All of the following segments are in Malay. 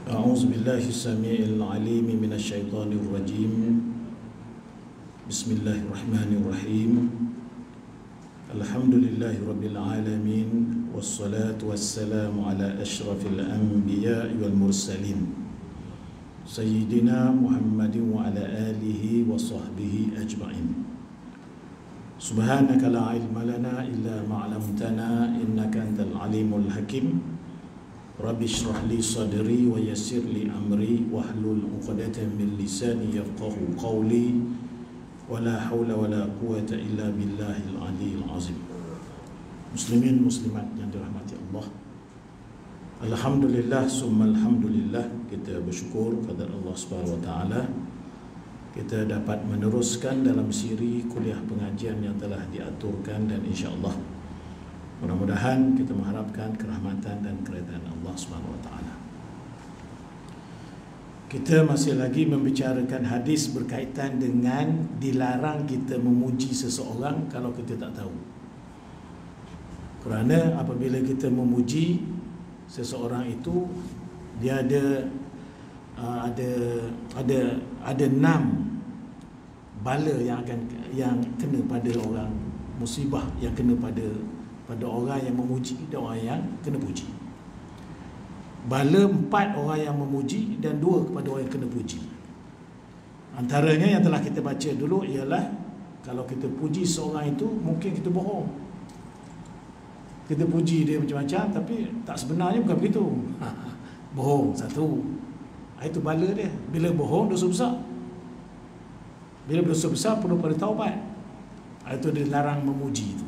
أعوذ بالله السميع العليم من الشيطان الرجيم بسم الله الرحمن الرحيم الحمد لله رب العالمين والصلاة والسلام على أشرف الأنبياء والمرسلين سيدنا محمد وعلى آله وصحبه أجمعين سبحانك لا علم لنا إلا ما علمتنا إنك أنت العليم الحكيم رب اشرح لي صدري ويسر لي أمري واحلل عقدة من لساني يفقهوا قولي ولا حول ولا قوة إلا بالله العلي العظيم. Muslimin muslimat yang dirahmati Allah, alhamdulillah summa alhamdulillah, kita bersyukur kepada Allah Subhanahu wa taala kita dapat meneruskan dalam siri kuliah pengajian yang telah diaturkan, dan insya-Allah mudah-mudahan kita mengharapkan kerahmatan dan keredaan Allah Subhanahu wa taala. Kita masih lagi membicarakan hadis berkaitan dengan dilarang kita memuji seseorang kalau kita tak tahu. Kerana apabila kita memuji seseorang itu, dia ada 6 bala yang kena pada orang, musibah yang kena pada orang yang memuji dan orang yang kena puji. Bala 4 orang yang memuji dan 2 kepada orang yang kena puji. Antaranya yang telah kita baca dulu ialah kalau kita puji seorang itu, mungkin kita bohong. Kita puji dia macam-macam tapi tak sebenarnya bukan begitu. Bohong satu. Itu bala dia. Bila bohong, dosa besar. Bila dosa besar perlu pada taubat. Itu dilarang memuji itu.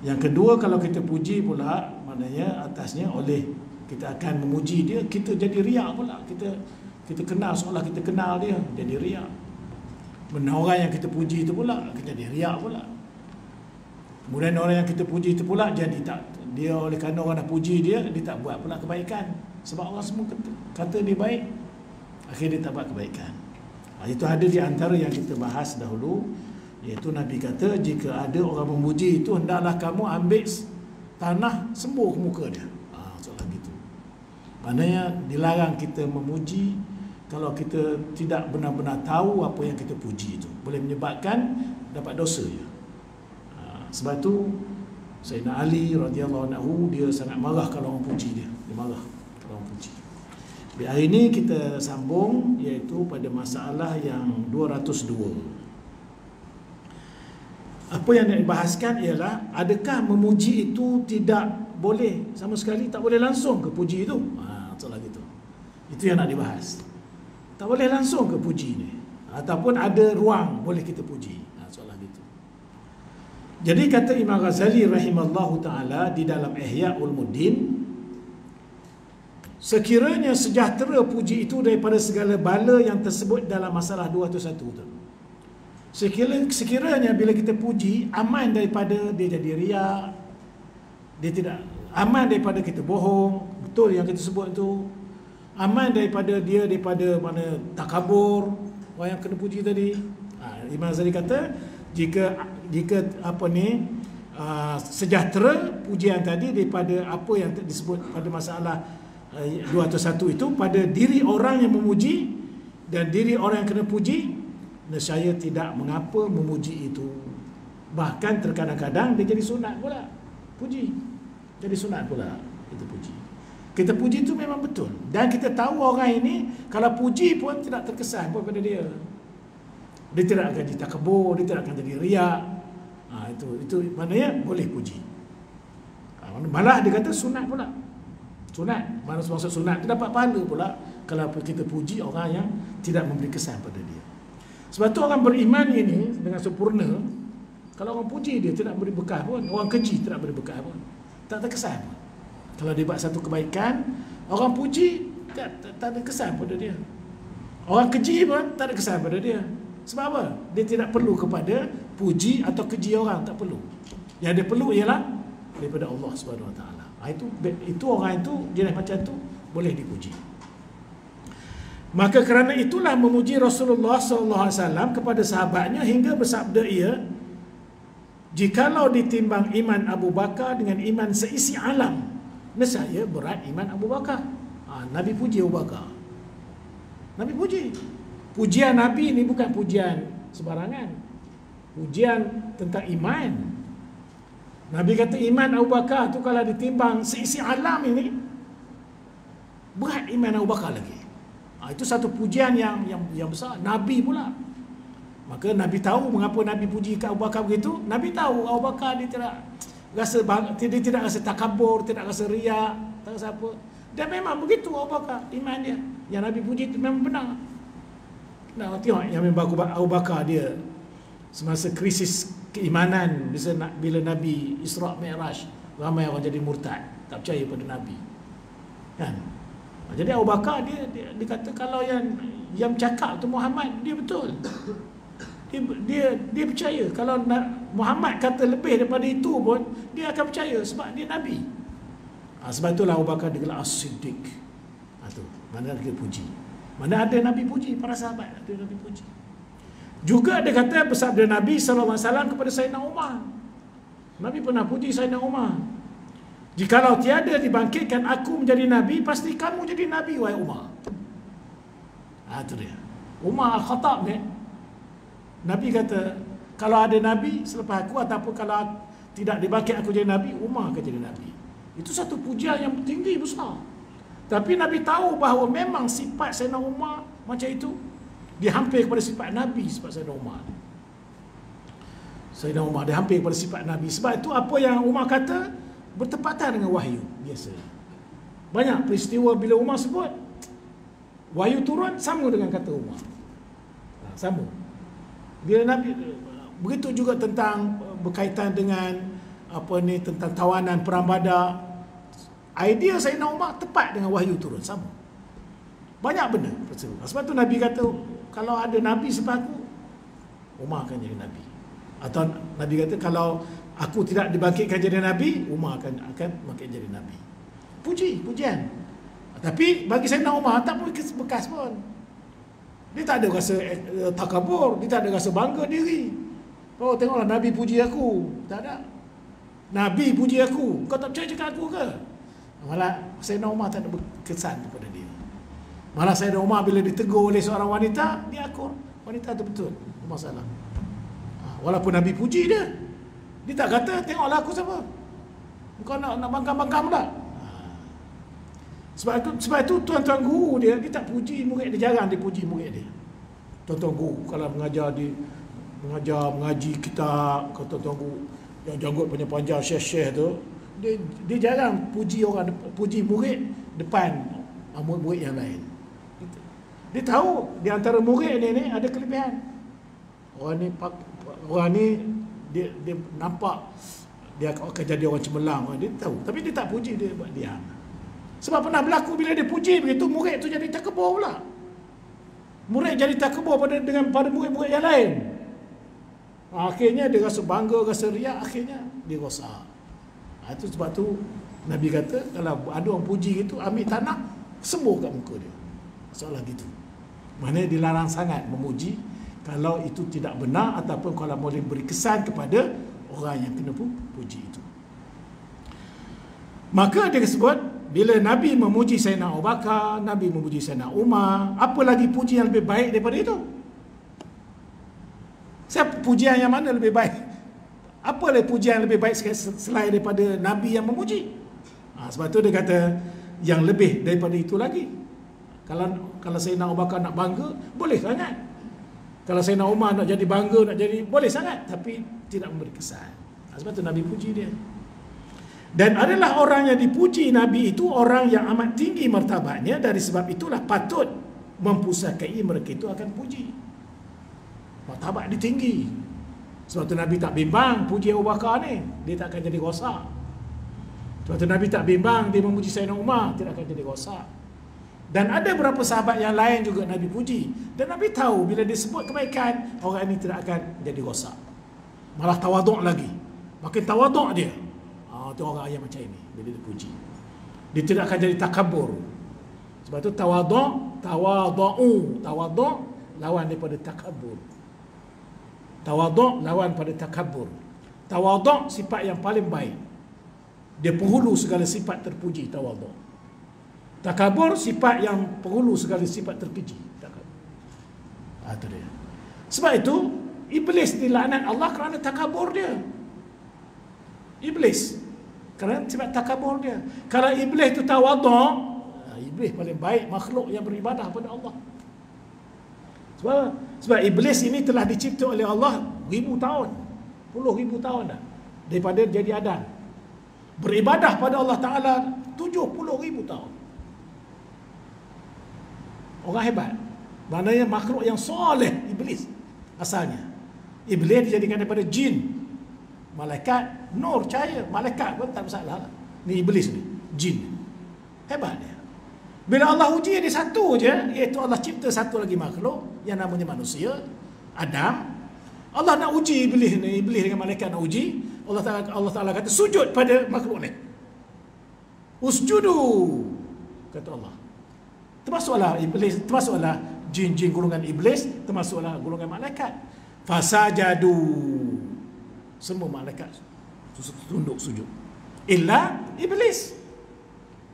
Yang kedua, kalau kita puji pula, maknanya atasnya oleh kita akan memuji dia, kita jadi riak pula. Kita kenal seolah kita kenal dia, jadi riak. Benar orang yang kita puji itu pula, kita jadi riak pula. Kemudian orang yang kita puji itu pula jadi tak, dia oleh kerana orang dah puji dia tak buat pula kebaikan. Sebab orang semua kata dia baik, akhirnya dia tak buat kebaikan. Itu ada di antara yang kita bahas dahulu, iaitu Nabi kata, jika ada orang memuji itu, hendaklah kamu ambil tanah sembuh muka dia. Soalan gitu. Maknanya dilarang kita memuji kalau kita tidak benar-benar tahu apa yang kita puji itu. Boleh menyebabkan dapat dosa ya. Sebab tu Sayyidina Ali radhiyallahu anhu, dia sangat marah kalau orang puji dia. Dia marah kalau orang puji. Di hari ini kita sambung, iaitu pada masalah yang 202. Apa yang dibahaskan ialah, adakah memuji itu tidak boleh sama sekali, tak boleh langsung ke puji itu? Soalan gitu. Itu yang nak dibahas. Tak boleh langsung ke puji ni, ataupun ada ruang boleh kita puji. Soalan gitu. Jadi kata Imam Ghazali rahimallahu taala di dalam Ihya Ulumuddin, sekiranya sejahtera puji itu daripada segala bala yang tersebut dalam masalah 201 tu. Sekiranya bila kita puji, aman daripada dia jadi riak, dia tidak aman daripada kita bohong, betul yang kita sebut tu, aman daripada mana takabur, orang yang kena puji tadi. Imam Ghazali kata, jika sejahtera pujian tadi daripada apa yang disebut pada masalah 201 itu, pada diri orang yang memuji dan diri orang yang kena puji, nescaya tidak mengapa memuji itu. Bahkan terkadang-kadang dia jadi sunat pula puji. Jadi sunat pula kita puji. Kita puji itu memang betul, dan kita tahu orang ini kalau puji pun tidak terkesan pun pada dia. Dia tidak akan jadi takabur, dia tidak akan jadi riak. Itu maknanya boleh puji. Malah dia kata sunat pula. Sunat, maksud sunat itu dapat pahala pula kalau kita puji orang yang tidak memberi kesan pada dia. Sebab tu orang beriman ini dengan sempurna, kalau orang puji dia tidak beri bekas pun, orang keji tidak beri bekas pun, tak terkesan pun. Kalau dia buat satu kebaikan, orang puji tak ada kesan pada dia. Orang keji pun tak ada kesan pada dia. Sebab apa? Dia tidak perlu kepada puji atau keji orang, tak perlu. Yang dia perlu ialah daripada Allah Subhanahu Wa Taala. Itu orang itu jenis macam tu boleh dipuji. Maka kerana itulah memuji Rasulullah SAW kepada sahabatnya hingga bersabda ia, jikalau ditimbang iman Abu Bakar dengan iman seisi alam, nescaya berat iman Abu Bakar. Nabi puji Abu Bakar. Nabi puji. Pujian Nabi ni bukan pujian sembarangan. Pujian tentang iman. Nabi kata iman Abu Bakar tu kalau ditimbang seisi alam ini, berat iman Abu Bakar lagi. Itu satu pujian yang besar. Nabi pula. Maka Nabi tahu mengapa Nabi puji ke Abu Bakar begitu. Nabi tahu Abu Bakar dia tidak rasa takabur, tidak rasa riak, tak rasa apa. Dan memang begitu Abu Bakar iman dia. Yang Nabi puji itu memang benar. Nah, tengok yang memang Abu Bakar dia semasa krisis keimanan bila Nabi Isra' Mi'raj, ramai orang jadi murtad, tak percaya pada Nabi. Kan? Jadi Abu Bakar dia kata kalau yang cakap tu Muhammad, dia betul. Dia percaya kalau Muhammad kata lebih daripada itu pun dia akan percaya sebab dia Nabi. Sebab itulah Abu Bakar digelar As-Siddiq. Tu mana dia puji. Mana ada Nabi puji, para sahabat ada Nabi puji. Juga dia kata bersabda Nabi SAW kepada Sayyidina Umar. Nabi pernah puji Sayyidina Umar. Jikalau tiada dibangkitkan aku menjadi Nabi, pasti kamu jadi Nabi, wahai Umar. Itu dia. Umar Al-Khattab ni, Nabi kata, kalau ada Nabi selepas aku, ataupun kalau tidak dibangkit aku jadi Nabi, Umar akan jadi Nabi. Itu satu pujian yang tinggi, besar. Tapi Nabi tahu bahawa memang sifat Sayyidina Umar macam itu. Dia hampir kepada sifat Nabi, sifat Sayyidina Umar. Sayyidina Umar dia hampir kepada sifat Nabi. Sebab itu apa yang Umar kata bertepatan dengan wahyu biasa. Banyak peristiwa bila Umar sebut, wahyu turun sama dengan kata Umar. Sama. Bila Nabi, begitu juga tentang berkaitan dengan tentang tawanan perang Badar. Idea Sayyidina Umar tepat dengan wahyu turun, sama. Banyak benda. Sebab tu Nabi kata, kalau ada Nabi selepas aku, Umar akan jadi Nabi. Atau Nabi kata, kalau aku tidak dibangkitkan jadi Nabi, Umar akan bangkit jadi Nabi. Pujian. Tapi bagi Sayyidina Umar, tak boleh bekas pun. Dia tak ada rasa takabur, dia tak ada rasa bangga diri. Oh, tengoklah Nabi puji aku. Tak ada. Nabi puji aku. Kau tak percaya cakap aku ke? Malah Sayyidina Umar tak ada kesan kepada dia. Malah Sayyidina Umar bila ditegur oleh seorang wanita, dia akur. Wanita tu betul, masalah. Walaupun Nabi puji dia, dia tak kata, tengoklah aku siapa. Kau nak bangkang-bangkang tak? Sebab itu tuan-tuan guru dia tak puji murid dia, jarang dia puji murid dia. Tuan-tuan guru kalau mengaji kitab, kata tuan guru yang janggut panjang-panjang syekh-syekh tu, dia jarang puji murid depan murid yang lain. Dia tahu di antara murid ni ada kelebihan. Orang ni dia nampak dia akan jadi orang cemerlang, dia tahu. Tapi dia tak puji, dia buat diam. Sebab pernah berlaku bila dia puji begitu, murid tu jadi takabur pula. Murid jadi takabur pada murid-murid yang lain. Akhirnya dia rasa bangga, rasa riak, akhirnya dia rosak. Itu sebab tu Nabi kata, kalau ada orang puji gitu, ambil tanah, sembuh kat muka dia. Soalan gitu. Maknanya dilarang sangat memuji kalau itu tidak benar, ataupun kalau boleh beri kesan kepada orang yang kena puji itu. Maka dia sebut, bila Nabi memuji Sayyidina Abu Bakar, Nabi memuji Sayyidina Umar, apa lagi puji yang lebih baik daripada itu? Pujian yang mana lebih baik? Apa lagi pujian yang lebih baik selain daripada Nabi yang memuji? Sebab tu dia kata, yang lebih daripada itu lagi. Kalau Sayyidina Abu Bakar nak bangga, boleh sangat. Kalau Sayyidina Umar nak jadi bangga, nak jadi, boleh sangat. Tapi tidak memberi kesan. Sebab tu Nabi puji dia. Dan adalah orang yang dipuji Nabi itu orang yang amat tinggi martabatnya. Dari sebab itulah patut mempusakai mereka itu akan puji. Martabat dia tinggi. Sebab tu Nabi tak bimbang puji Abu Bakar ni, dia tak akan jadi rosak. Sebab tu Nabi tak bimbang dia memuji Sayyidina Umar, tidak akan jadi rosak. Dan ada beberapa sahabat yang lain juga Nabi puji. Dan Nabi tahu bila dia sebut kebaikan, orang ini tidak akan jadi rosak. Malah tawaduk lagi. Makin tawaduk dia. Itu orang yang macam ini bila dia puji. Dia tidak akan jadi takabur. Sebab tu tawaduk lawan daripada takabur. Tawaduk lawan pada takabur. Tawaduk sifat yang paling baik. Dia penghulu segala sifat terpuji, tawaduk. Takabur sifat yang perlu segala sifat terkeji. Itu dia. Sebab itu iblis dilaknat Allah kerana takabur dia. Iblis kerana sifat takabur dia. Kalau iblis itu tawadhu', iblis paling baik makhluk yang beribadah kepada Allah. Sebab iblis ini telah dicipta oleh Allah 1000 tahun, puluh ribu tahun dah daripada jadi Adam. Beribadah pada Allah Ta'ala 70,000 tahun. Orang hebat. Maknanya makhluk yang soleh, iblis asalnya. Iblis dijadikan daripada jin. Malaikat, nur, cahaya. Malaikat pun tak masalah. Ni iblis ni, jin. Hebat dia. Bila Allah uji dia satu je, iaitu Allah cipta satu lagi makhluk yang namanya manusia, Adam. Allah nak uji iblis ni, iblis dengan malaikat nak uji. Allah Ta'ala kata sujud pada makhluk ni. Usjudu, kata Allah. Termasuklah iblis, termasuklah jin-jin golongan iblis, termasuklah golongan malaikat. Fasajadu, semua malaikat tunduk sujud. Illa iblis.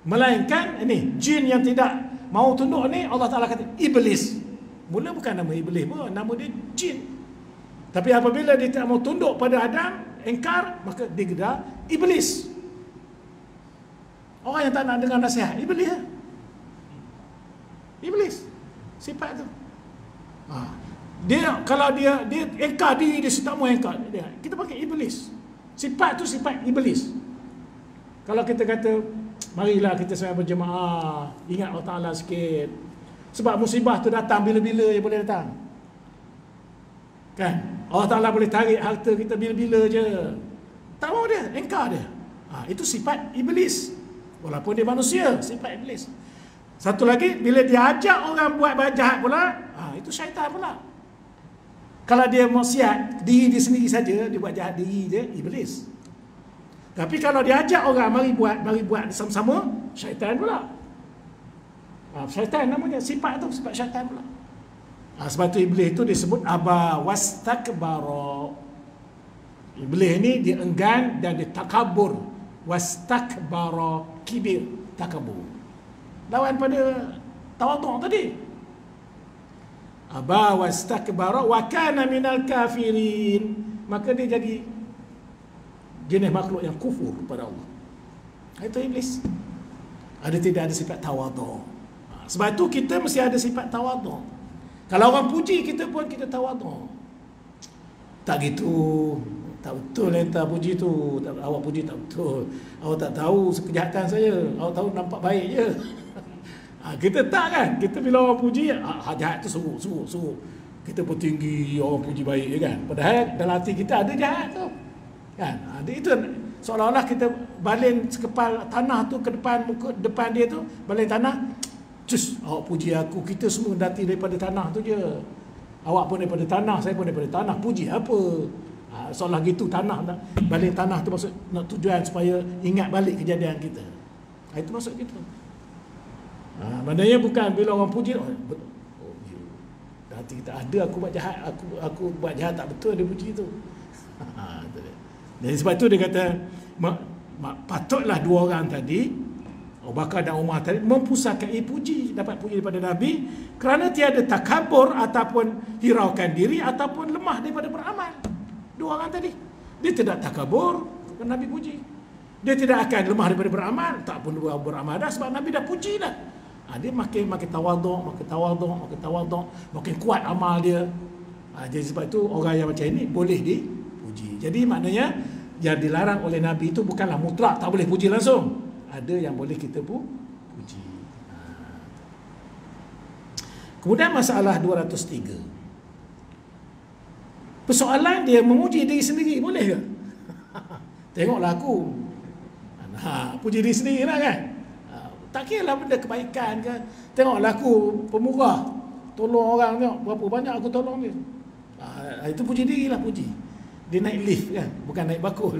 Melainkan ini jin yang tidak mau tunduk ni, Allah Ta'ala kata iblis. Mula bukan nama iblis pun, nama dia jin. Tapi apabila dia tak mau tunduk pada Adam, engkar, maka dia gelar iblis. Orang yang tak nak dengar nasihat, iblis. Iblis. Sifat tu. Dia kalau dia engkar diri dia tak mau engkar dia, kita pakai iblis. Sifat tu sifat iblis. Kalau kita kata marilah kita semua berjemaah, ingat Allah Ta'ala sikit. Sebab musibah tu datang bila-bila je boleh datang. Kan? Allah Ta'ala boleh tarik harta kita bila-bila je. Tak mau dia, engkar dia. Itu sifat iblis. Walaupun dia manusia, sifat iblis. Satu lagi, bila dia ajak orang buat jahat pula, itu syaitan pula. Kalau dia maksiat diri dia sendiri saja, dia buat jahat diri dia, iblis. Tapi kalau dia ajak orang mari buat sama-sama, syaitan pula. Syaitan namanya, sifat tu sifat syaitan pula. Sebab tu iblis itu disebut aba wastakbara. Iblis ni dia enggan dan dia takabur. Wastakbara, kibir, takabur. Lawan pada tawadhu' tadi. Aba wastakbara wa kana minal kafirin. Maka dia jadi jenis makhluk yang kufur pada Allah. Itu iblis. Tidak ada sifat tawadhu'. Sebab tu kita mesti ada sifat tawadhu'. Kalau orang puji kita pun kita tawadhu'. Tak gitu. Tak betul yang tak puji tu. Awak puji tak betul. Awak tak tahu kejahatan saya. Awak tahu nampak baik je. Kita tak kan. Kita bila orang puji, jahat tu suruh. Kita pun tinggi orang puji baik je kan. Padahal dalam hati kita ada jahat tu. Kan? Itu seolah-olah kita baling sekepal tanah tu ke depan dia tu, baling tanah. Cus, awak puji aku, kita semua dati daripada tanah tu je. Awak pun daripada tanah, saya pun daripada tanah. Puji apa? Seolah gitu tanah nak balik tanah tu maksud nak tujuan supaya ingat balik kejadian kita. Itu maksud gitu. Maknanya bukan bila orang puji, hati kita ada aku buat jahat, aku buat jahat tak betul dia puji tu. Jadi sebab tu dia kata patutlah dua orang tadi, Abu Bakar dan Umar tadi, mempusakai puji, dapat puji daripada Nabi kerana tiada takabur ataupun hiraukan diri ataupun lemah daripada beramal. Dua orang tadi, dia tidak takabur kerana Nabi puji. Dia tidak akan lemah daripada beramal, tak pun beramal dah sebab Nabi dah puji dah. Dia makin tawadhu', makin kuat amal dia. Jadi sebab itu orang yang macam ini boleh dipuji. Jadi maknanya yang dilarang oleh Nabi itu bukanlah mutlak tak boleh puji langsung. Ada yang boleh kita puji. Kemudian masalah 203. Persoalan dia memuji diri sendiri boleh ke? Tengoklah aku. Puji diri sendiri lah kan. Tak kira lah benda kebaikan ke. Tengoklah aku pemurah, tolong orang, tengok berapa banyak aku tolong dia. Itu puji diri lah, puji. Dia naik lift kan, bukan naik bakul.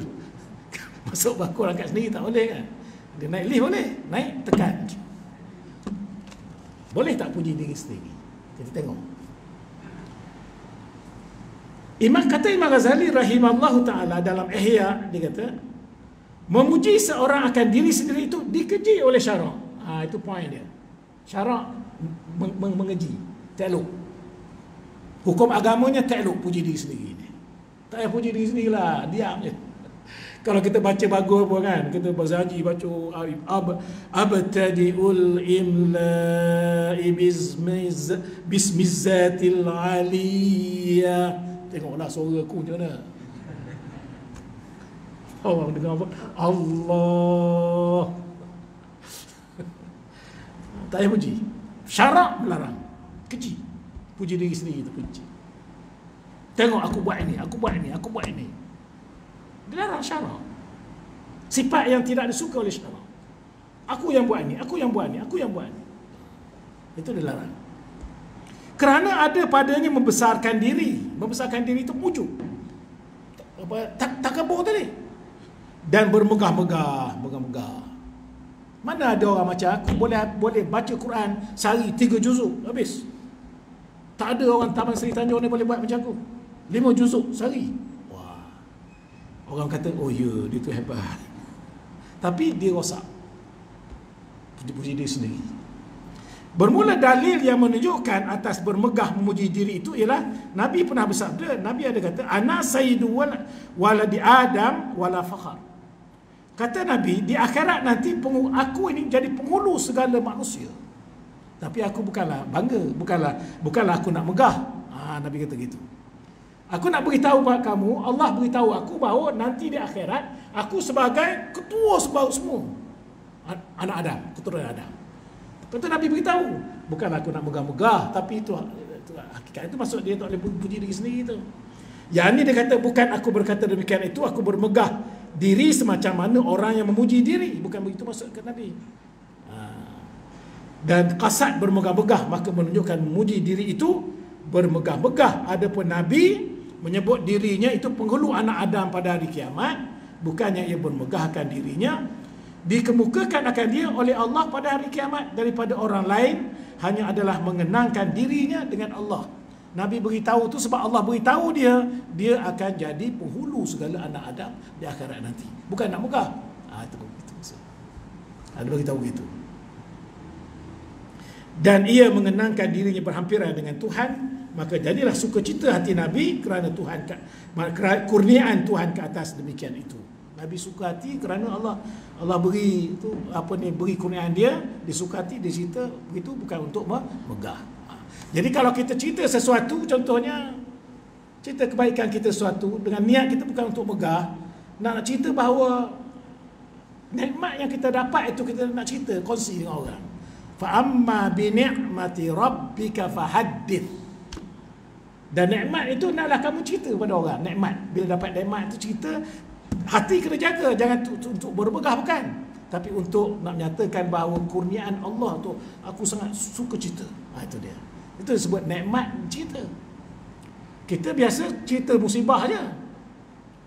Masuk bakul angkat sendiri tak boleh kan. Dia naik lift boleh, naik tekan. Boleh tak puji diri sendiri? Jadi tengok. Imam Ghazali rahimallahu ta'ala dalam Ihya, dia kata memuji seorang akan diri sendiri itu dikeji oleh syarak. Itu point dia. Syarak mengeji, takluk. Hukum agamanya takluk, puji diri sendiri ni. Tak payah puji diri sendiri lah, diam je. Kalau kita baca bagus pun kan, kita berzaji baca abtadi'ul imla'i bismizzatil aliyah. Tengoklah suara aku macam mana. Orang dengar apa? Allah. Tak payah puji. Syarak melarang. Keji. Puji diri sendiri tu puji. Tengok aku buat ini, aku buat ini, aku buat ini. Dilarang syarak. Sifat yang tidak disuka oleh syarak. Aku yang buat ini, aku yang buat ini, aku yang buat ini. Itu dilarang. Kerana ada padanya membesarkan diri. Membesarkan diri itu wujud. Takabur tadi. Dan bermegah-megah, megah-megah. Mana ada orang macam aku boleh baca Quran sehari 3 juzuk habis. Tak ada orang Taman Seri Tanjung ni boleh buat macam aku. 5 juzuk sehari. Wah. Orang kata, oh ya, dia tu hebat. Tapi dia rosak. Puji diri sendiri. Bermula dalil yang menunjukkan atas bermegah memuji diri itu ialah Nabi pernah bersabda, Nabi ada kata, ana sayyidu waladi Adam wala fakhar. Kata Nabi, di akhirat nanti aku ini jadi penghulu segala manusia. Tapi aku bukanlah bangga, bukanlah aku nak megah. Nabi kata gitu. Aku nak beritahu kepada kamu, Allah beritahu aku bahawa nanti di akhirat aku sebagai ketua sebab semua anak Adam, keturunan Adam. Kata Nabi beritahu, bukanlah aku nak megah-megah, tapi itu hakikat itu maksud dia tak boleh puji diri sendiri tu. Yang ni dia kata bukan aku berkata demikian itu, aku bermegah diri semacam mana orang yang memuji diri. Bukan begitu maksud kata Nabi. Dan kasat bermegah-megah maka menunjukkan memuji diri itu bermegah-megah. Adapun Nabi menyebut dirinya itu penghulu anak Adam pada hari kiamat, bukannya ia bermegahkan dirinya, dikemukakan akan dia oleh Allah pada hari kiamat daripada orang lain hanya adalah mengenangkan dirinya dengan Allah. Nabi beritahu tu sebab Allah beritahu dia akan jadi penghulu segala anak Adam di akhirat nanti. Bukan nak megah. Itu begitu. Ada beritahu begitu. Dan ia mengenangkan dirinya berhampiran dengan Tuhan, maka jadilah sukacita hati Nabi kerana Tuhan kurniaan Tuhan ke atas demikian itu. Nabi suka hati kerana Allah beri itu beri kurniaan dia, disukati, disita begitu, bukan untuk megah. Jadi kalau kita cerita sesuatu, contohnya cerita kebaikan kita sesuatu dengan niat kita bukan untuk megah, nak cerita bahawa nikmat yang kita dapat itu kita nak cerita, kongsi dengan orang. Fa amma bi ni'mati rabbika fahaddith. Dan nikmat itu naklah kamu cerita kepada orang. Nikmat, bila dapat nikmat itu cerita, hati kena jaga, jangan untuk bermegah bukan, tapi untuk nak menyatakan bahawa kurniaan Allah tu aku sangat suka cerita. Itu dia. Itu disebut nikmat cerita. Kita biasa cerita musibah aja.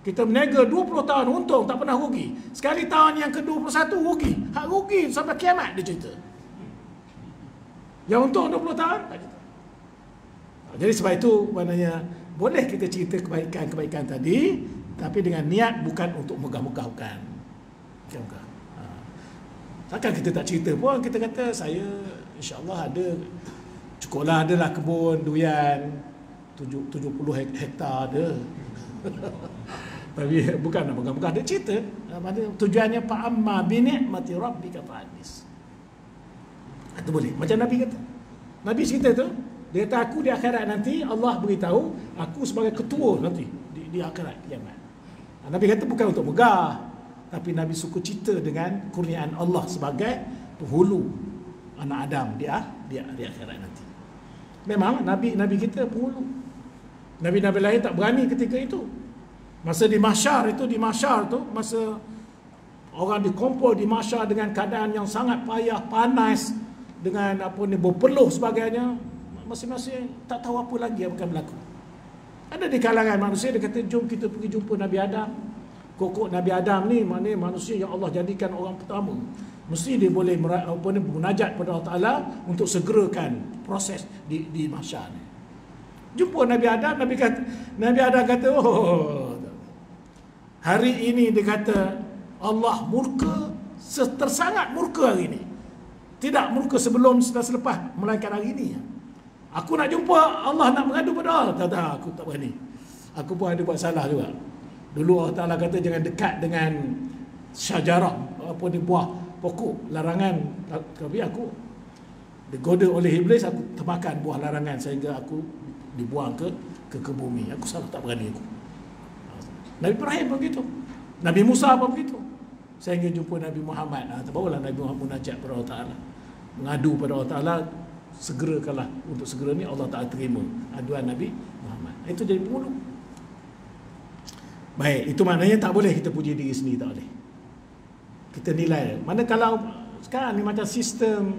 Kita berniaga 20 tahun untung tak pernah rugi. Sekali tahun yang ke-21 rugi. Hak rugi sampai kiamat dia cerita. Yang untung 20 tahun tak cerita. Jadi sebab itu maknanya boleh kita cerita kebaikan-kebaikan tadi, tapi dengan niat bukan untuk megah-megah, bukan. Takkan kita tak cerita pun, kita kata saya insya-Allah ada cukuplah, adalah kebun durian 70 hektar ada. Tapi bukan nak megah-megah, dia cerita. Tujuannya fa'amma bi ni'mati rabbika fahadis. Itu boleh. Macam Nabi kata. Nabi cerita tu, dia kata aku di akhirat nanti Allah beritahu aku sebagai ketua nanti di akhirat kiamat. Nabi kata bukan untuk megah, tapi Nabi suka cerita dengan kurniaan Allah sebagai penghulu anak Adam di akhirat nanti. Memang Nabi kita penghulu. Nabi-nabi lain tak berani ketika itu. Masa di mahsyar tu, masa orang dikumpul di mahsyar dengan keadaan yang sangat payah, panas, dengan berpeluh sebagainya, masing-masing tak tahu apa lagi yang akan berlaku. Ada di kalangan manusia dia kata, jom kita pergi jumpa Nabi Adam. Kokok Nabi Adam ni maknanya manusia yang Allah jadikan orang pertama. Mesti dia boleh munajat pada Allah Ta'ala untuk segerakan proses di mahsyar ni. Jumpa Nabi Adam, Nabi Adam kata, oh, hari ini dia kata Allah murka, tersangat murka hari ini. Tidak murka sebelum dan selepas, melainkan hari ini. Aku nak jumpa Allah, nak mengadu pada Allah. Tak, aku tak berani. Aku pun ada buat salah juga. Dulu Allah Ta'ala kata jangan dekat dengan syajarah, apa ni, buah pokok larangan. Tapi aku digoda oleh iblis, aku termakan buah larangan sehingga aku dibuang ke bumi. Aku salah, tak berani aku. Nabi Ibrahim pun begitu. Nabi Musa pun begitu. Sehingga jumpa Nabi Muhammad. Barulah Nabi Muhammad munajat pada Allah Ta'ala, mengadu pada Allah Ta'ala. Segerakanlah, untuk segera ni Allah Ta'ala terima aduan Nabi Muhammad. Itu jadi penghulu. Baik, itu maknanya tak boleh kita puji diri sendiri, tak boleh. Kita nilai. Mana kalau sekarang ni macam sistem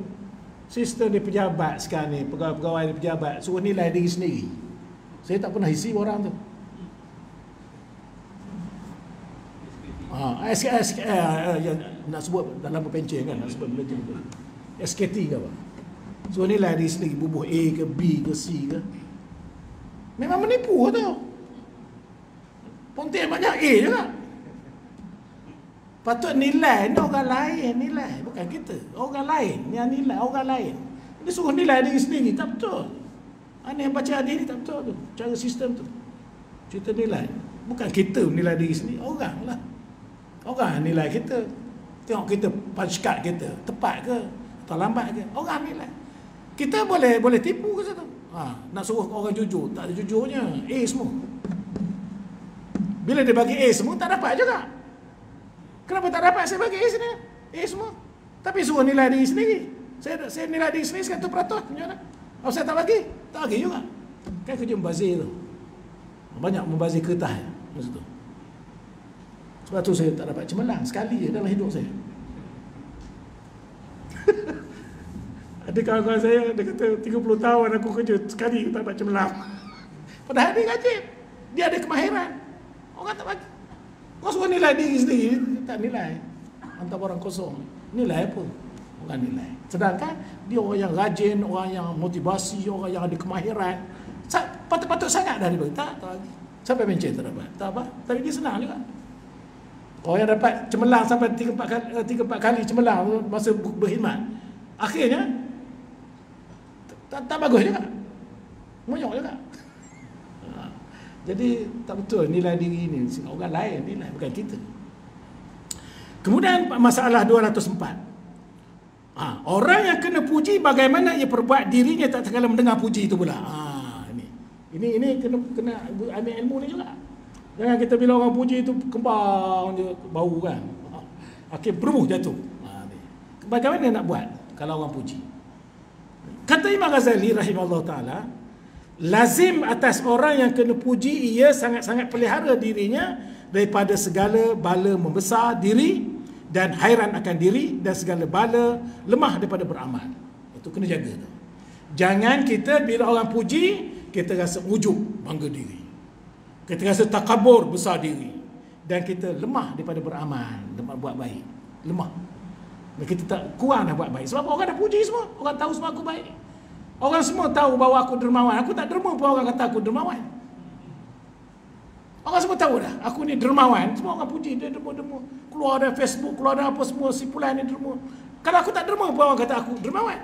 di pejabat sekarang ni, pegawai-pegawai di pejabat suruh nilai diri sendiri. Saya tak pernah isi orang tu. Yang nak sebut dalam pencen kan, nak sebut benda tu. SKT ke apa? So nilai diri sendiri, bubuh A ke B ke C ke. Memang menipu tu. Pontian banyak A juga. Patut nilai ni orang lain nilai, bukan kita. Orang lain yang nilai orang lain. Dia suruh nilai diri sendiri, tak betul. Ana yang baca hadis ni tak betul tu. Cara sistem tu. Cerita nilai. Bukan kita nilai diri sendiri, orang lah. Orang nilai kita. Tengok kita punch card kita tepat ke atau lambat ke. Orang nilai. Kita boleh tipu ke situ. Nak suruh orang jujur, tak ada jujurnya. A semua. Bila dia bagi A semua, tak dapat juga. Kenapa tak dapat saya bagi A sini? A semua. Tapi suruh nilai diri sendiri. Saya nilai diri sendiri 100%. Macam mana? Kalau saya tak bagi juga. Kan kerja membazir tu. Banyak membazir kertas masa tu. Sebab tu saya tak dapat cemerlang sekali je dalam hidup saya. Ada kawan-kawan saya, dia kata 30 tahun aku kerja, sekali tak dapat cemerlang. Padahal dia rajin. Dia ada kemahiran. Orang tak bagi. Kau suruh nilai diri sendiri, tak nilai. Hantar orang kosong. Nilai apa? Orang nilai. Sedangkan dia orang yang rajin, orang yang motivasi, orang yang ada kemahiran. Patut-patut sangat dah dia bagi. Tak lagi. Sampai pencet tak dapat. Tak apa. Tapi dia senang juga. Orang yang dapat cemerlang sampai 3-4 kali cemerlang masa berkhidmat, akhirnya tak bagus juga. Monyok juga. Jadi tak betul nilai diri ini. Orang lain nilai, bukan kita. Kemudian masalah 204. Orang yang kena puji, bagaimana ia perbuat dirinya tak sekala mendengar puji itu pula. Ini kena ambil ilmu ni juga. Jangan kita bila orang puji itu kembang je bau kan. Akhir berubuh jatuh. Bagaimana nak buat kalau orang puji? Kata Imam Ghazali rahimahullah ta'ala, lazim atas orang yang kena puji, ia sangat-sangat pelihara dirinya daripada segala bala membesar diri dan hairan akan diri, dan segala bala lemah daripada beramal. Itu kena jaga tu. Jangan kita bila orang puji, kita rasa ujub, bangga diri. Kita rasa takabur, besar diri. Dan kita lemah daripada beramal, lemah buat baik. Lemah. Dan kita tak kurang dah buat baik. Sebab orang dah puji semua. Orang tahu semua aku baik. Orang semua tahu bahawa aku dermawan. Aku tak derma pun orang kata aku dermawan. Orang semua tahu dah, aku ni dermawan. Semua orang puji, dia derma-derma. Keluar dari Facebook, keluar dari apa semua, simpulan ni derma. Kalau aku tak derma pun orang kata aku dermawan.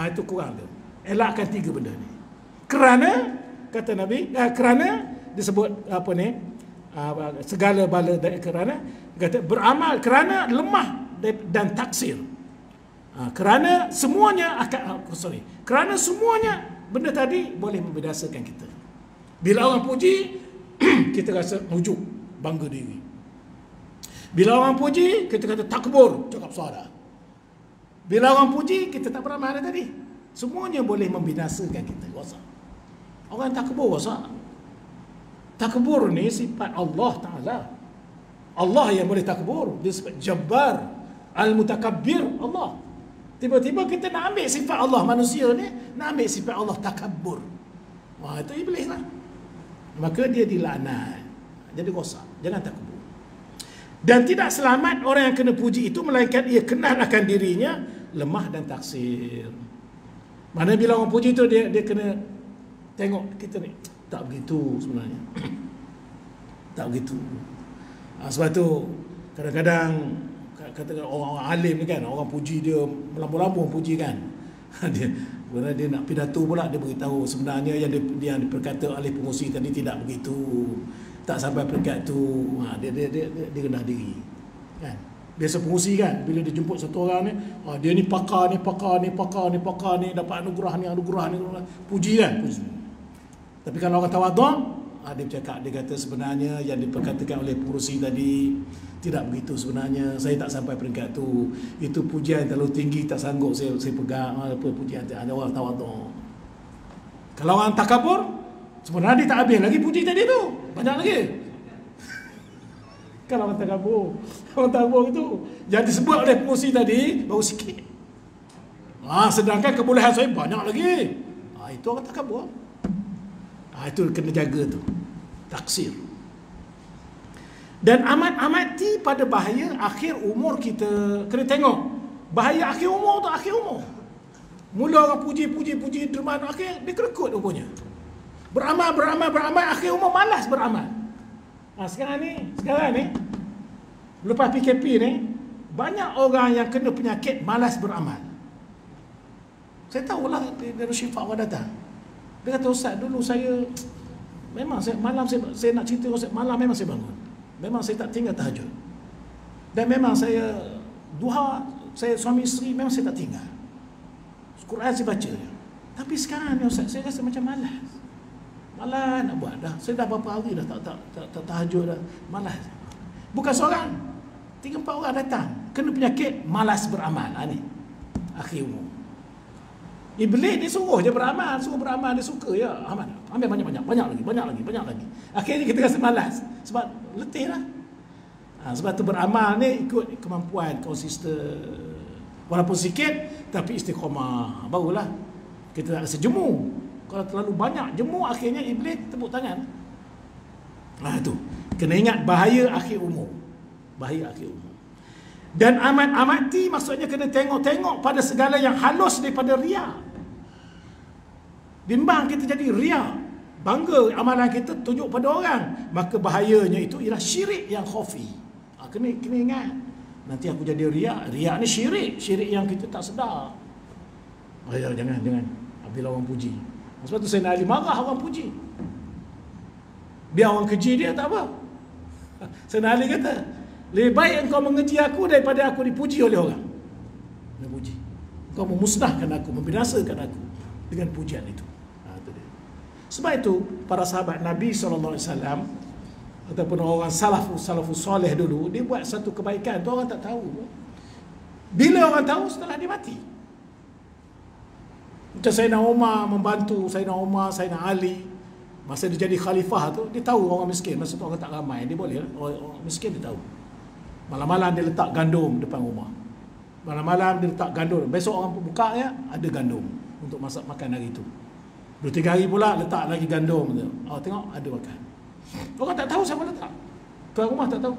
Itu kurang tu. Elakkan 3 benda ni. Kerana, kata Nabi, kerana disebut apa ni, segala bala, kerana kata beramal, kerana lemah dan taksir. Kerana semuanya kerana semuanya benda tadi boleh membinasakan kita. Bila orang puji, kita rasa ujub, bangga diri. Bila orang puji, kita kata takbur, cakap suara. Bila orang puji, kita tak beramal tadi. Semuanya boleh membinasakan kita. Rosak. Orang takbur rosak. Takbur ni sifat Allah Ta'ala. Allah yang boleh takbur. Dia sifat Jabbar, Al-Mutakabbir, Allah. Tiba-tiba kita nak ambil sifat Allah manusia ni, nak ambil sifat Allah takabbur. Itu iblis lah. Maka dia dilaknat. Jadi rosak. Jangan takbur. Dan tidak selamat orang yang kena puji itu, melainkan ia kenal akan dirinya lemah dan taksir. Mana bila orang puji itu, dia kena tengok kita ni. Tak begitu sebenarnya. Tak begitu. Sebab tu kadang-kadang katakan orang alim ni kan, orang puji dia melambung-lambung puji kan. Dia nak pidato pula, dia beritahu sebenarnya yang diperkata oleh pengurusi tadi tidak begitu, tak sampai peringkat tu. Dia rendah diri kan. Biasa pengurusi kan, bila dia jemput satu orang ni, dia ni pakar ni, dapat anugerah ni, puji kan, puji. Tapi kalau orang tawaduk, dia bercakap, dia kata sebenarnya yang diperkatakan oleh pengurusi tadi tidak begitu sebenarnya, saya tak sampai peringkat tu, itu pujian terlalu tinggi, tak sanggup saya pegang apa pujian. Ada orang tawaduk. Kalau orang takabur, sebenarnya dia tak habis lagi puji tadi tu, banyak lagi. Kalau orang takabur itu yang disebut oleh pengurusi tadi baru sikit, sedangkan kebolehan saya banyak lagi. Itu orang takabur. Itu kena jaga tu, taksir. Dan amat-amati pada bahaya akhir umur kita. Kena tengok bahaya akhir umur tu, akhir umur. Mula orang puji dermawan, akhir dia kerekut rupanya. Beramal, akhir umur malas beramal. Sekarang ni lepas PKP ni, banyak orang yang kena penyakit malas beramal. Saya tahulah dari Syifa awak datang. Dia kata, Ustaz, dulu saya memang malam saya nak cerita Ustaz, malam memang saya bangun. Memang saya tak tinggal tahajud. Dan memang saya duha, saya suami isteri memang saya tak tinggal. Quran saya baca. Tapi sekarang ni Ustaz, saya rasa macam malas. Malas nak buat dah. Saya dah berapa hari dah tak tahajud dah. Malas. Bukan seorang, 3-4 orang datang kena penyakit malas beramal. Ni akhir umur. Iblis dia suruh je beramal, dia suka ya. Ambil banyak lagi. Akhirnya kita rasa malas sebab letih lah. Sebab tu beramal ni ikut kemampuan, konsisten. Walaupun sikit tapi istiqamah, barulah kita tak rasa jemu. Kalau terlalu banyak jemu, akhirnya iblis tepuk tangan. Tu kena ingat bahaya akhir umur. Dan amat-amati maksudnya kena tengok-tengok pada segala yang halus daripada riya. Bimbang kita jadi riya, bangga amalan kita tunjuk pada orang, maka bahayanya itu ialah syirik yang khafi. Kena ingat. Nanti aku jadi riya ni syirik yang kita tak sedar. Jangan bila orang puji. Sebab tu saya nak marah orang puji. Biar orang keji dia tak apa. Saya nak kata, lebih baik engkau mengeji aku daripada aku dipuji oleh orang. Memuji. Engkau memusnahkan aku, membinasakan aku dengan pujian itu. Sebab itu para sahabat Nabi SAW ataupun orang salafus soleh dulu, dia buat satu kebaikan tu orang tak tahu. Bila orang tahu? Setelah dia mati. Macam Sayyidina Umar membantu Sayyidina Ali masa dia jadi khalifah tu, dia tahu orang miskin. Masa tu orang tak ramai, dia boleh orang miskin dia tahu. Malam-malam dia letak gandum depan rumah. Malam-malam dia letak gandum. Besok orang buka ya, ada gandum untuk masak makan hari tu. 2-3 hari pula letak lagi gandum. Tengok ada makan. Orang tak tahu siapa letak. Tuan rumah tak tahu.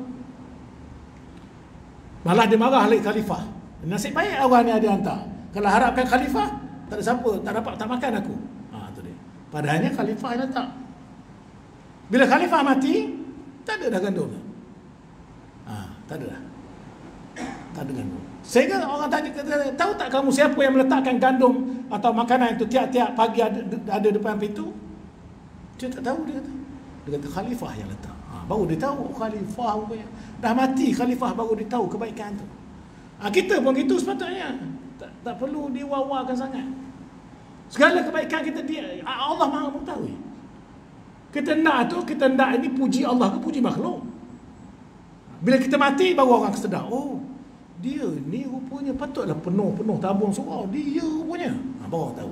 Malah dia marah lagi khalifah. Nasib baik orang ni ada hantar. Kalau harapkan khalifah, tak ada siapa, tak makan aku. Tu dia. Padahalnya khalifah yang letak. Bila khalifah mati, tak ada dah gandum. Tak ada dah. Tak ada gandum. Sehingga orang tanya, tahu tak kamu siapa yang meletakkan gandum atau makanan itu tiap-tiap pagi ada depan pintu? Dia tak tahu, dia kata khalifah yang letak. Baru dia tahu khalifah rupanya. Dah mati khalifah baru dia tahu kebaikan tu. Kita pun gitu sepatutnya. Tak perlu diwawakan sangat. Segala kebaikan kita Allah Maha mengetahui. Kita nak ini puji Allah ke puji makhluk. Bila kita mati baru orang sedar, dia ni rupanya patutlah penuh tabung surau. Dia rupanya. Baru tahu.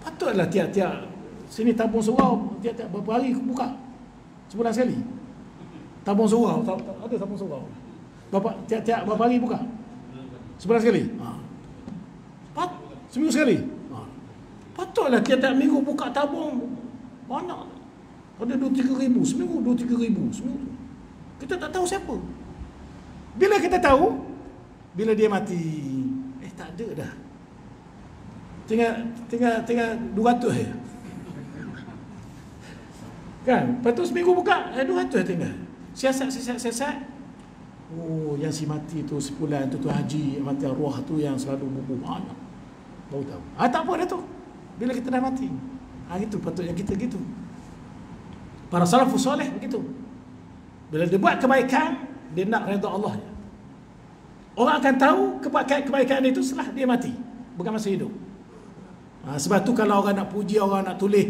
Patutlah tiap-tiap sini tabung surau tiap-tiap berapa hari buka? Sebulan sekali. Tabung surau, ada tabung surau. Tiap-tiap berapa hari buka? Sebulan sekali. Seminggu sekali. Patutlah tiap-tiap minggu buka tabung. Banyak. Ada 2-3 ribu seminggu, 2-3 ribu seminggu. Kita tak tahu siapa. Bila kita tahu, bila dia mati, tak ada dah. Tinggal 200 je. Kan? Lepas tu seminggu buka, 200 tinggal. Siasat. Oh, yang si mati tu sepulan tu haji, mati arwah tu yang selalu bubuh banyak. Baru tahu. Tak apa dah tu. Bila kita dah mati. Itu patutnya kita gitu. Para salafus soleh begitu. Bila dia buat kebaikan, dia nak redha Allah. Orang akan tahu kebaikan itu setelah dia mati, bukan masa hidup. Sebab tu kalau orang nak puji, orang nak tulis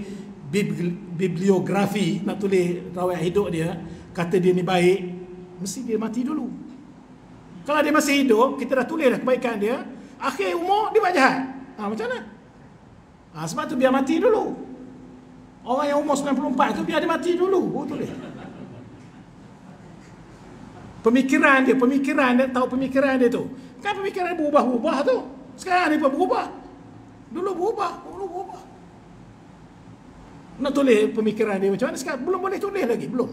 bibliografi, nak tulis riwayat hidup dia, kata dia ni baik, mesti dia mati dulu. Kalau dia masih hidup, kita dah tulis dah kebaikan dia, akhir umur dia buat jahat. Macam mana? Sebab tu biar mati dulu. Orang yang umur 94 tu biar dia mati dulu, baru tulis. Pemikiran dia, tahu pemikiran dia tu. Kan pemikiran dia berubah-ubah tu. Sekarang dia pun berubah. Dulu berubah. Nak tulis pemikiran dia macam mana sekarang? Belum boleh tulis lagi, belum.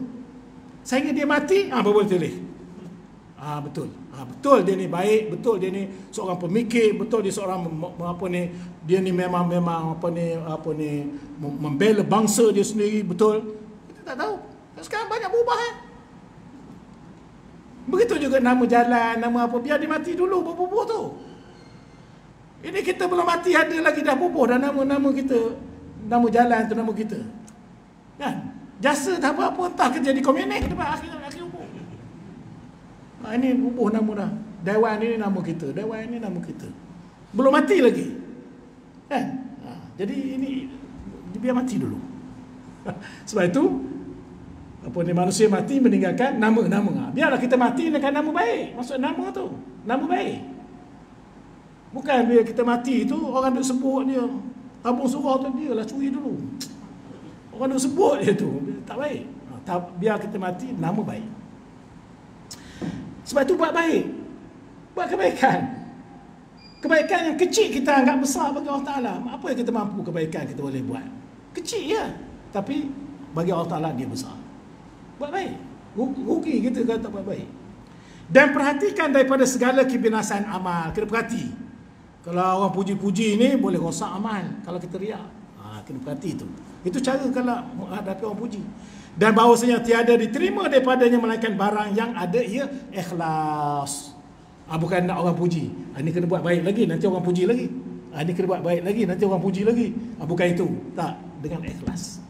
Sehingga dia mati, baru boleh tulis. Betul. Betul dia ni baik, betul dia ni seorang pemikir, betul dia seorang dia ni memang membela bangsa dia sendiri, betul. Kita tak tahu. Sekarang banyak berubah Begitu juga nama jalan, nama apa, biar dia mati dulu bubuh tu. Ini kita belum mati ada lagi dah bubuh dah nama kita, nama jalan tu nama kita. Kan? Jasa tak apa-apa entah kerja di komunik depan akhir umur. Ini bubuh nama dah. Dewan ini nama kita, dewan ini nama kita. Belum mati lagi. Kan? Jadi ini biar mati dulu. Sebab itu manusia mati meninggalkan nama. Biarlah kita mati dengan nama baik. Maksud nama tu, nama baik. Bukan bila kita mati tu orang duk sebut dia, tabung surau tu dia lah curi dulu. Orang duk sebut dia tu, tak baik. Biar kita mati nama baik. Sebab tu buat baik. Buat kebaikan. Kebaikan yang kecil kita anggap besar bagi Allah Ta'ala. Apa yang kita mampu kebaikan kita boleh buat. Kecil ya, tapi bagi Allah Ta'ala dia besar. Buat baik. Rugi kita kalau tak buat baik. Dan perhatikan daripada segala kebinasan amal. Kena perhati. Kalau orang puji-puji ni boleh rosak amal. Kalau kita riak. Kena perhati tu. Itu cara kalau menghadapi orang puji. Dan bahawasanya tiada diterima daripadanya melainkan barang yang ada ia ikhlas. Bukan nak orang puji. Ini kena buat baik lagi, nanti orang puji lagi. Ini kena buat baik lagi, nanti orang puji lagi. Bukan itu. Tak. Dengan ikhlas.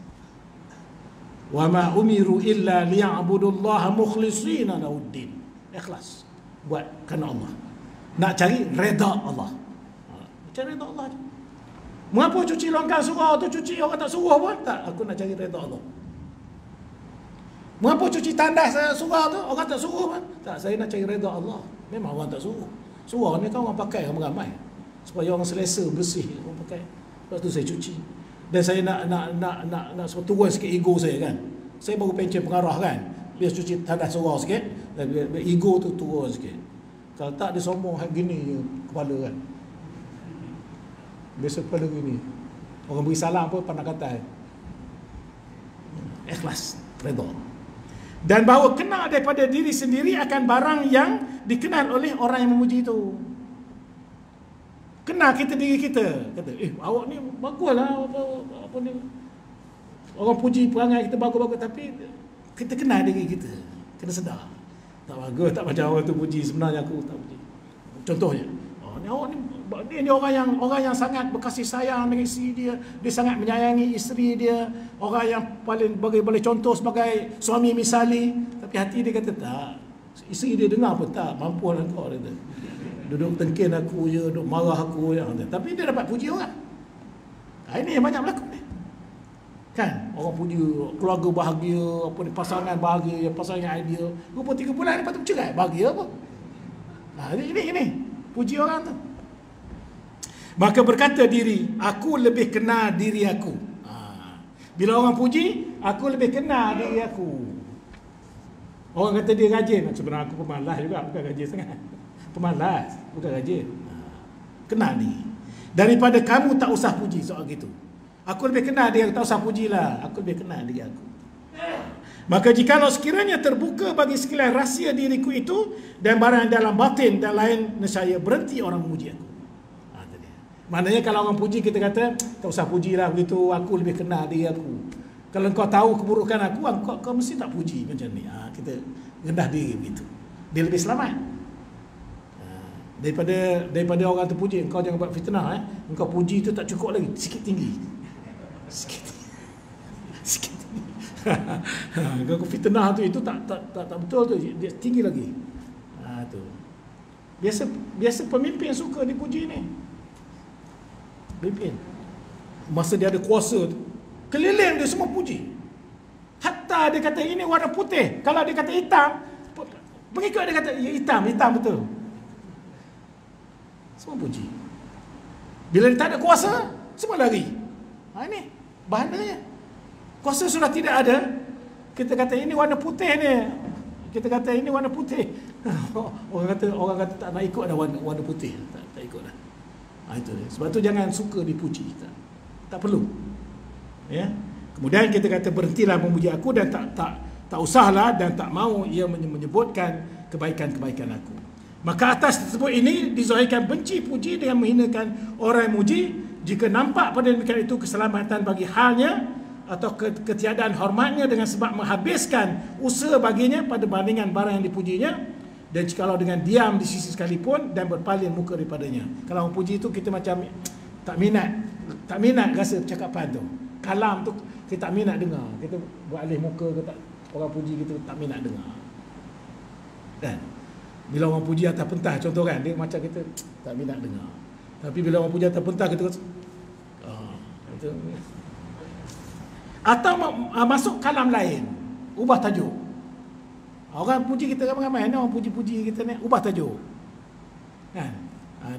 Wa ma umiru illa liya'budullaha mukhlishina lahuddin. Ikhlas. Buat kerana Allah. Nak cari redha Allah. Cari redha Allah je. Mengapa cuci longkang surau tu cuci orang tak suruh pun? Tak, aku nak cari redha Allah. Mengapa cuci tandas surau tu orang tak suruh pun? Tak, saya nak cari redha Allah. Memang orang tak suruh. Surau ni kan orang pakai ramai-ramai. Supaya orang selesa, bersih orang pakai. Lepas tu saya cuci. Dan saya nak turun sikit ego saya kan. Saya baru pencen pengarah kan. Biar cuci tandas surau sikit, dan biar ego tu turun sikit. Kalau tak dia sombong gini je kepala kan. Biasa kepala gini. Orang beri salam pun pandang kata. Ikhlas, redha. Dan bahawa kenal daripada diri sendiri akan barang yang dikenal oleh orang yang memuji itu. Kenal kita diri kita. Kata, awak ni baguslah apa ni. Orang puji perangai kita bagus-bagus, tapi kita kenal diri kita. Kena sedar. Tak bagus, tak macam orang tu puji, sebenarnya aku tak puji. Contohnya, ni awak ni orang yang sangat berkasih sayang dengan isteri dia, dia sangat menyayangi isteri dia, orang yang paling boleh contoh sebagai suami misali, tapi hati dia kata tak. Isteri dia dengar pun tak mampu lah kau kata. Duduk tengkin aku je, duduk marah aku je. Tapi dia dapat puji orang. Ini yang banyak berlaku ni. Kan? Orang puji keluarga bahagia, apa ni, pasangan bahagia, pasangan idea. Rupa 3 bulan lepas tu bercerai. Bahagia apa? Ini. Puji orang tu. Maka berkata diri, aku lebih kenal diri aku. Bila orang puji, aku lebih kenal diri aku. Orang kata dia rajin. Sebenarnya aku pemalas juga, bukan rajin sangat. Pemalas, bukan rajin. Kenal diri. Daripada kamu tak usah puji soal gitu. Aku lebih kenal dia, tak usah pujilah. Aku lebih kenal diri aku. Maka jikalau sekiranya terbuka bagi sekalian rahsia diriku itu dan barang dalam batin dan lain, nescaya berhenti orang memuji aku. Maknanya kalau orang puji kita kata tak usah pujilah begitu, aku lebih kenal diri aku. Kalau kau tahu keburukan aku, kau mesti tak puji macam ni. Kita rendah diri begitu. dia lebih selamat. Daripada orang terpuji, engkau jangan buat fitnah, engkau puji itu tak cukup lagi, sikit tinggi. Sikit tinggi. Engkau fitnah tu itu tak betul tu, dia tinggi lagi. Tu. Biasa pemimpin suka dipuji ni. Pemimpin. Masa dia ada kuasa tu, keliling dia semua puji. Hatta dia kata ini warna putih, kalau dia kata hitam, pengikut dia kata ya hitam betul. Semua puji. Bila dia tak ada kuasa, semua lari. Ini bahananya. Kuasa sudah tidak ada, kita kata ini warna putih ni. Kita kata ini warna putih. Orang kata tak nak ikut dah warna putih. Tak ikut dah. Itu dia. Sebab tu jangan suka dipuji. Tak perlu. Ya. Kemudian kita kata berhentilah memuji aku dan tak usahlah dan tak mahu ia menyebutkan kebaikan-kebaikan aku. Maka atas tersebut ini dizahirkan benci puji dengan menghinakan orang yang muji. Jika nampak pada demikian itu keselamatan bagi halnya atau ketiadaan hormatnya dengan sebab menghabiskan usaha baginya pada bandingan barang yang dipujinya, dan jikalau dengan diam di sisi sekalipun dan berpaling muka daripadanya. Kalau orang puji itu kita macam tak minat rasa percakapan tu, kalam tu kita tak minat dengar, kita beralih muka ke tak, orang puji kita tak minat dengar. Dan bila orang puji atas pentah, contoh kan, dia macam kita tak minat dengar. Tapi bila orang puji atas pentah, kita itu. Atau masuk kalam lain, ubah tajuk. Orang puji kita ramai-ramai, orang puji-puji kita ni, ubah tajuk. Kan?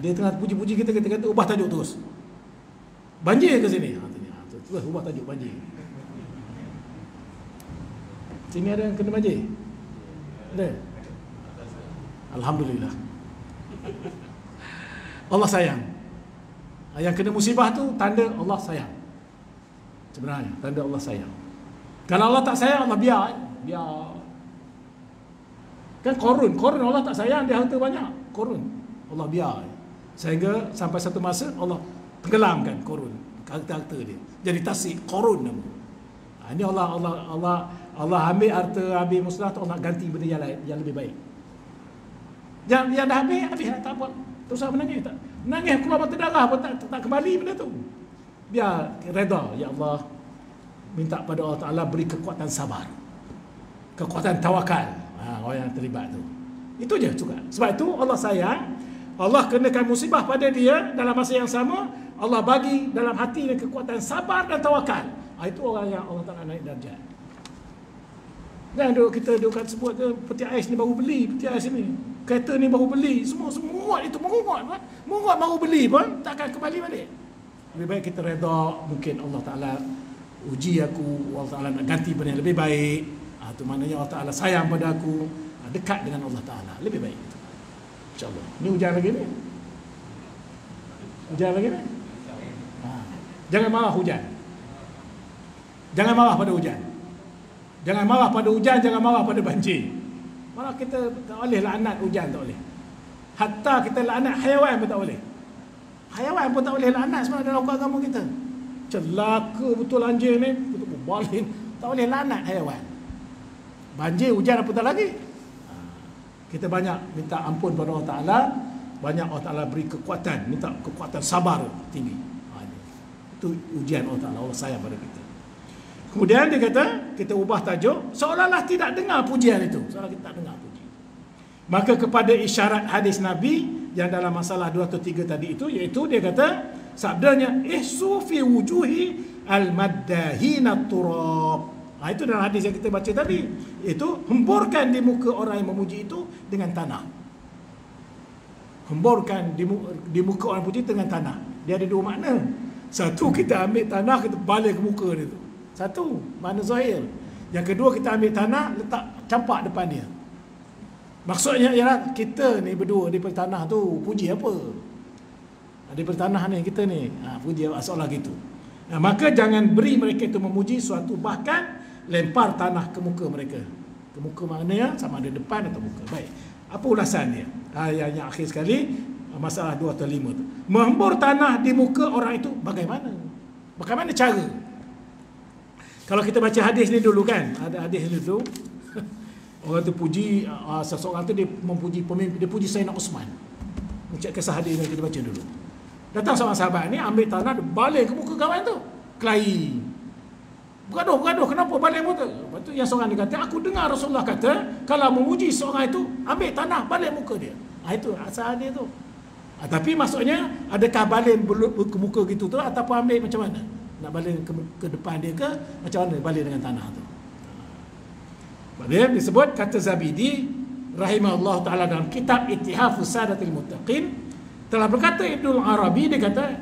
Dia tengah puji-puji kita kata ubah tajuk terus. Banjir ke sini? Terus ubah tajuk banjir. Sini ada yang kena banjir? Ada? Alhamdulillah. Allah sayang. Yang kena musibah tu tanda Allah sayang. Sebenarnya tanda Allah sayang. Kalau Allah tak sayang, Allah biar. Kan Korun Allah tak sayang, dia harta banyak. Korun Allah biar. Sehingga sampai satu masa Allah tenggelamkan Korun, harta-harta dia. Jadi tasik Korun nama. Ini Allah ambil harta, ambil musnah, Allah ganti benda yang lebih baik. Yang dah habis tak apa. Tak usah menangis, menangis keluar mata darah pun tak kembali benda tu. Biar redha, ya Allah, minta pada Allah Ta'ala beri kekuatan sabar, kekuatan tawakal. Orang yang terlibat tu, itu je juga. Sebab itu Allah sayang, Allah kenakan musibah pada dia, dalam masa yang sama Allah bagi dalam hati dia kekuatan sabar dan tawakal. Itu orang yang Allah Ta'ala naik darjat. Dan kita sebut peti ais ni baru beli, peti ais ni, kereta ni baru beli, semua itu menguat baru beli pun takkan kembali balik. Lebih baik kita redha, mungkin Allah Ta'ala uji aku, Allah Ta'ala nak ganti benda yang lebih baik. Itu maknanya Allah Ta'ala sayang pada aku, dekat dengan Allah Ta'ala, lebih baik. InsyaAllah. Ini hujan lagi ni. Hujan lagi ni. Jangan marah hujan. Jangan marah pada hujan. Jangan marah pada hujan, jangan marah pada banjir. Malah kita tak boleh laknat hujan, tak boleh. Hatta kita laknat haiwan pun tak boleh. Haiwan pun tak boleh laknat sebenarnya dalam agama kita. Celaka betul anjing ni, betul berbalin. Tak boleh laknat haiwan. Banjir, hujan, apa tak lagi. Kita banyak minta ampun pada Allah Ta'ala, banyak Allah Ta'ala beri kekuatan, minta kekuatan sabar tinggi. Itu ujian Allah Ta'ala, Allah sayang pada kita. Kemudian dia kata, kita ubah tajuk, seolah-olah tidak dengar pujian itu. Seolah kita tak dengar pujian. Maka kepada isyarat hadis Nabi yang dalam masalah 2 atau 3 tadi itu, iaitu dia kata, sabdanya, ihsu fi wujuhi al-maddahina turab. Itu dalam hadis yang kita baca tadi. Itu hemburkan di muka orang yang memuji itu dengan tanah. Hemburkan di muka orang puji dengan tanah. Dia ada dua makna. Satu, kita ambil tanah, kita balik ke muka dia tu. Satu, makna zahir. Yang kedua, kita ambil tanah, letak campak depan dia. Maksudnya ialah kita ni berdua daripada tanah tu puji apa? Daripada tanah ni kita ni puji seolah gitu. Maka jangan beri mereka itu memuji suatu, bahkan lempar tanah ke muka mereka. Ke muka maknanya sama ada depan atau muka. Baik. Apa ulasan dia? Yang akhir sekali, masalah 2 atau 5 tu. Menghembur tanah di muka orang itu bagaimana? Bagaimana cara? Kalau kita baca hadis ni dulu kan, ada hadis ni dulu. Orang tu puji, seseorang tu dia memuji pemimpin, dia puji Sayyidina Osman. Macam kisah hadis yang kita baca dulu. Datang seorang sahabat ni ambil tanah, dia balik ke muka kawan tu. Kelahi. Bergaduh, kenapa balik muka? Lepas tu yang seorang dia kata, aku dengar Rasulullah kata, kalau memuji seorang itu, ambil tanah, balik muka dia. Itu asal dia tu. Tapi maksudnya, adakah balik ke muka gitu tu, ataupun ambil macam mana? Nak balik ke depan dia ke, macam mana balik dengan tanah tu? Dia disebut, kata Zabidi rahimahullah ta'ala dalam kitab Ittihafus Sadatil Muttaqin, telah berkata Ibnul Arabi, dia kata,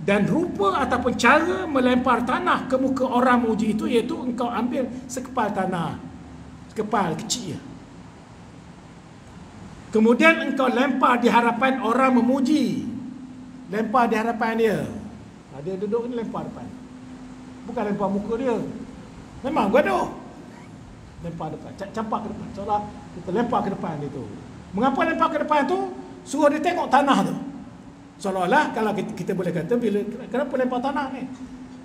dan rupa ataupun cara melempar tanah ke muka orang memuji itu, iaitu engkau ambil sekepal tanah, sekepal kecil, kemudian engkau lempar di hadapan orang memuji, lempar di hadapan dia. Dia duduk ni lempar depan, bukan lempar muka dia. Memang gaduh, lempar depan, campak ke depan, seolah kita lempar ke depan dia tu. Mengapa lempar ke depan tu? Suruh dia tengok tanah tu. Seolah-olah kalau kita boleh kata, bila kenapa lempar tanah ni?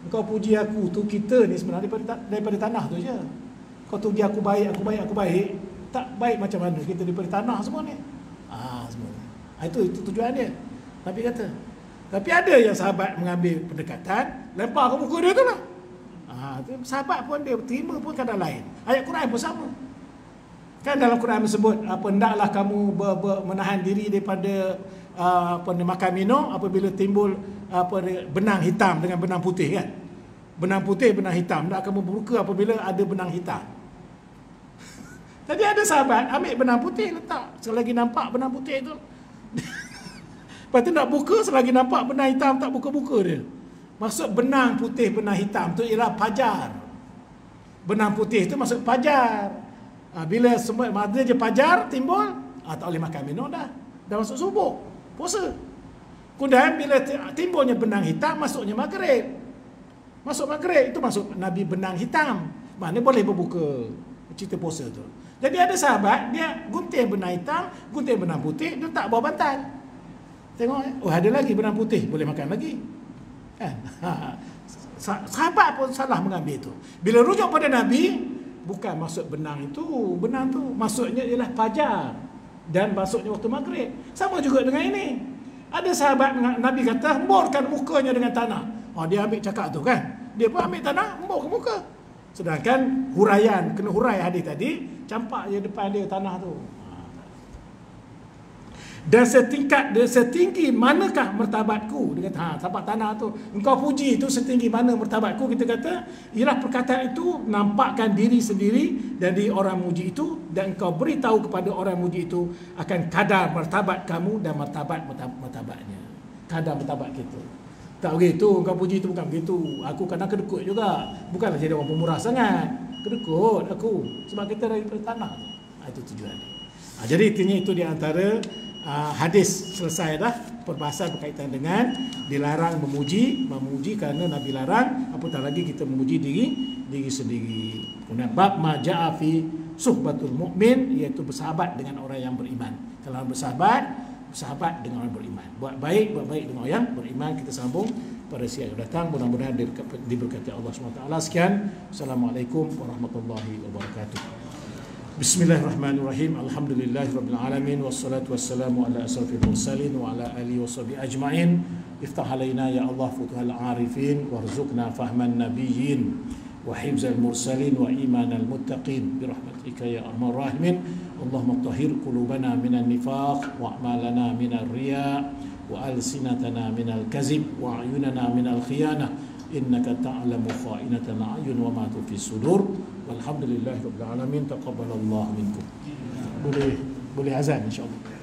Kau puji aku tu, kita ni sebenarnya daripada tanah tu je. Kau puji aku baik, tak baik macam mana kita daripada tanah semua ni. Semua. Itu tujuan dia. Tapi ada yang sahabat mengambil pendekatan, lempar ke muka dia tu lah. Sahabat pun dia terima pun kadang lain. Ayat Quran pun sama. Kan dalam Quran disebut, hendaklah kamu menahan diri daripada makan minum apabila timbul benang hitam dengan benang putih, kan? Benang putih, benang hitam. Hendak kamu berbuka apabila ada benang hitam. Tadi ada sahabat ambil benang putih letak, selagi nampak benang putih tu. Lepas tu nak buka, selagi nampak benang hitam tak buka-buka dia. Maksud benang putih, benang hitam tu ialah pajar. Benang putih tu maksud pajar. Bila semua ada je pajar timbul, tak boleh makan minum dah masuk subuh, puasa. Kemudian bila timbulnya benang hitam, masuknya maghrib. Masuk maghrib, itu masuk Nabi benang hitam. Mana boleh berbuka cerita puasa tu. Jadi ada sahabat, dia gunting benang hitam, gunting benang putih, dia tak bawa bantal. Tengok, ada lagi benang putih, boleh makan lagi. Sahabat pun salah mengambil itu. Bila rujuk pada Nabi, bukan maksud benang itu, benang tu maksudnya ialah pajar, dan maksudnya waktu maghrib. Sama juga dengan ini. Ada sahabat Nabi kata, hemburkan mukanya dengan tanah. Dia ambil cakap tu, kan, dia pun ambil tanah, hembur ke muka. Sedangkan huraian, kena hurai hadis tadi, campak je depan dia tanah tu. Dan setinggi manakah martabatku? Dia kata, tapak tanah tu, engkau puji itu setinggi mana martabatku? Kita kata, ialah perkataan itu nampakkan diri sendiri dari orang muji itu, dan engkau beritahu kepada orang muji itu akan kadar martabat kamu dan martabatnya. Kadar martabat kita. Tak begitu, engkau puji itu bukan begitu. Aku kadang kedekut juga. Bukanlah jadi orang pemurah sangat. Kedekut aku. Sebab kita daripada tanah. Itu tujuan dia. Jadi intinya itu di antara hadis selesai dah perbahasan berkaitan dengan dilarang memuji kerana Nabi larang, apatah lagi kita memuji diri sendiri. Kemudian bab maja'a fi suhbatul mukmin, iaitu bersahabat dengan orang yang beriman. Kalau bersahabat dengan orang beriman. Buat baik dengan orang yang beriman. Kita sambung pada siang yang datang. Mudah-mudahan diberkati Allah SWT. Sekian. Assalamualaikum warahmatullahi wabarakatuh. Bismillahirrahmanirrahim. Alhamdulillahirabbil alamin wassalatu wassalamu ala asrafil mursalin wa ala alihi washabihi ajmain. Iftah alaina ya Allah futuhal arifin warzuqna fahman nabiyyin wa hifzal mursalin wa imanal muttaqin birahmatika ya arhamar rahimin. Allahumma tahhir qulubana minan nifaq wa a'malana minar riya wa alsinatana minal kazib wa ayunana minal khiyanah. Innaka ta'lamu kha'inatal a'yun wa ma tufi sudur. Walhamdulillahirabbil alamin. Taqabbalallahu minkum. Boleh azan insya-Allah.